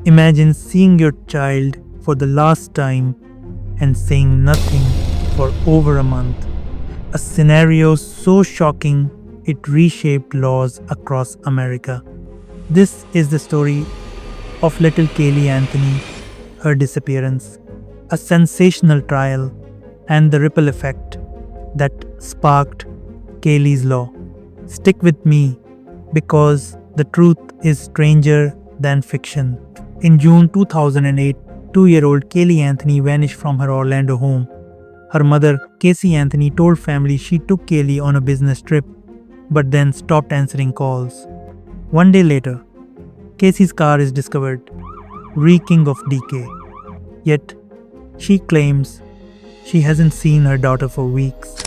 Imagine seeing your child for the last time and saying nothing for over a month. A scenario so shocking it reshaped laws across America. This is the story of little Caylee Anthony, her disappearance, a sensational trial, and the ripple effect that sparked Caylee's law. Stick with me because the truth is stranger than fiction. In June 2008, 2-year-old Caylee Anthony vanished from her Orlando home. Her mother, Caylee Anthony, told family she took Caylee on a business trip, but then stopped answering calls. One day later, Caylee's car is discovered, reeking of decay. Yet, she claims she hasn't seen her daughter for weeks.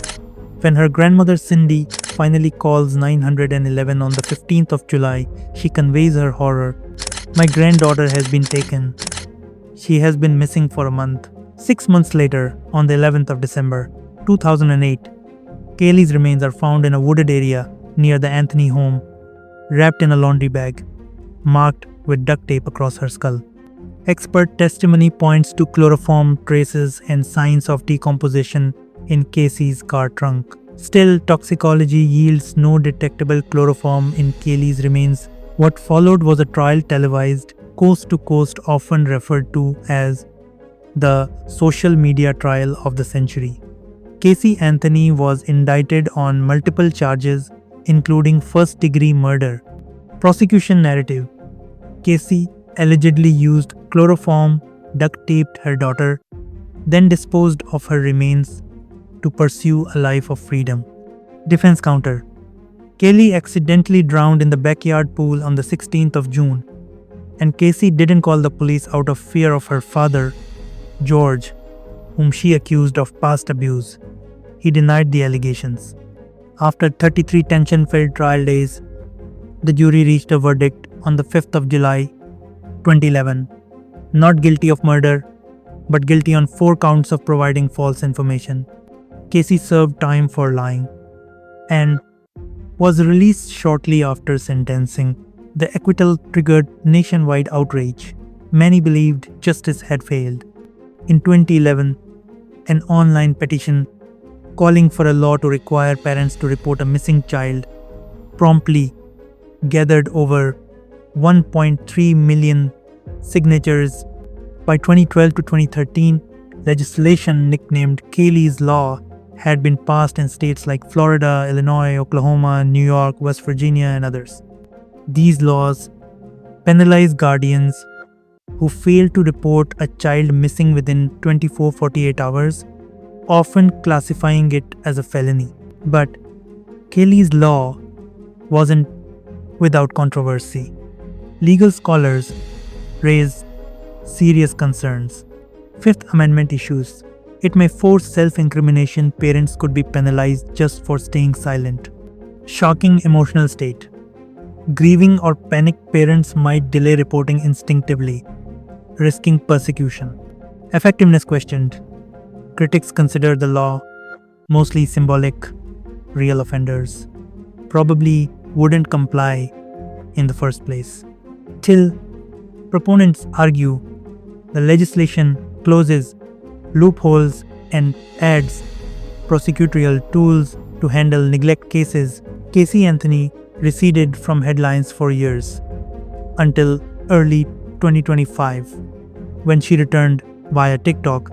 When her grandmother Cindy finally calls 911 on the 15th of July, she conveys her horror. My granddaughter has been taken. She has been missing for a month. 6 months later, on the 11th of December 2008, Caylee's remains are found in a wooded area near the Anthony home, wrapped in a laundry bag, marked with duct tape across her skull. Expert testimony points to chloroform traces and signs of decomposition in Caylee's car trunk. Still, toxicology yields no detectable chloroform in Caylee's remains. What followed was a trial televised, coast to coast, often referred to as the social media trial of the century. Caylee Anthony was indicted on multiple charges, including first-degree murder. Prosecution narrative: Caylee allegedly used chloroform, duct-taped her daughter, then disposed of her remains to pursue a life of freedom. Defense counter: Caylee accidentally drowned in the backyard pool on the 16th of June, and Caylee didn't call the police out of fear of her father, George, whom she accused of past abuse. He denied the allegations. After 33 tension-filled trial days, the jury reached a verdict on the 5th of July 2011. Not guilty of murder, but guilty on 4 counts of providing false information. Caylee served time for lying and was released shortly after sentencing. The acquittal triggered nationwide outrage. Many believed justice had failed. In 2011, an online petition calling for a law to require parents to report a missing child promptly gathered over 1.3 million signatures. By 2012 to 2013, legislation nicknamed Caylee's Law had been passed in states like Florida, Illinois, Oklahoma, New York, West Virginia, and others. These laws penalize guardians who fail to report a child missing within 24-48 hours, often classifying it as a felony. But Caylee's Law wasn't without controversy. Legal scholars raise serious concerns. Fifth Amendment issues: it may force self-incrimination. Parents could be penalized just for staying silent. Shocking emotional state: grieving or panicked parents might delay reporting instinctively, risking persecution. Effectiveness questioned: critics consider the law mostly symbolic. Real offenders probably wouldn't comply in the first place. Till proponents argue the legislation closes loopholes and adds prosecutorial tools to handle neglect cases, Caylee Anthony receded from headlines for years, until early 2025, when she returned via TikTok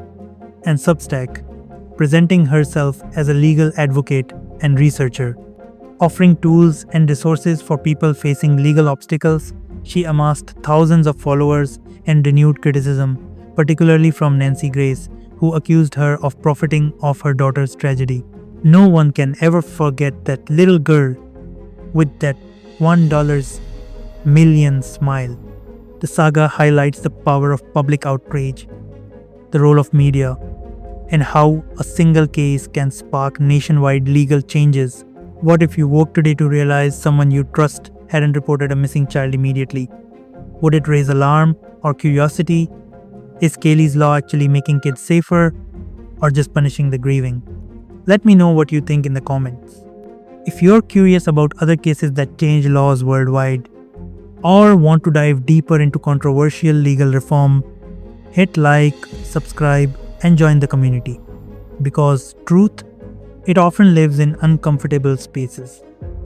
and Substack, presenting herself as a legal advocate and researcher. Offering tools and resources for people facing legal obstacles, she amassed thousands of followers and renewed criticism, particularly from Nancy Grace, who accused her of profiting off her daughter's tragedy. No one can ever forget that little girl with that $1 million smile. The saga highlights the power of public outrage, the role of media, and how a single case can spark nationwide legal changes. What if you woke today to realize someone you trust hadn't reported a missing child immediately? Would it raise alarm or curiosity? Is Caylee's Law actually making kids safer or just punishing the grieving? Let me know what you think in the comments. If you're curious about other cases that change laws worldwide, or want to dive deeper into controversial legal reform, hit like, subscribe, and join the community. Because truth, it often lives in uncomfortable spaces.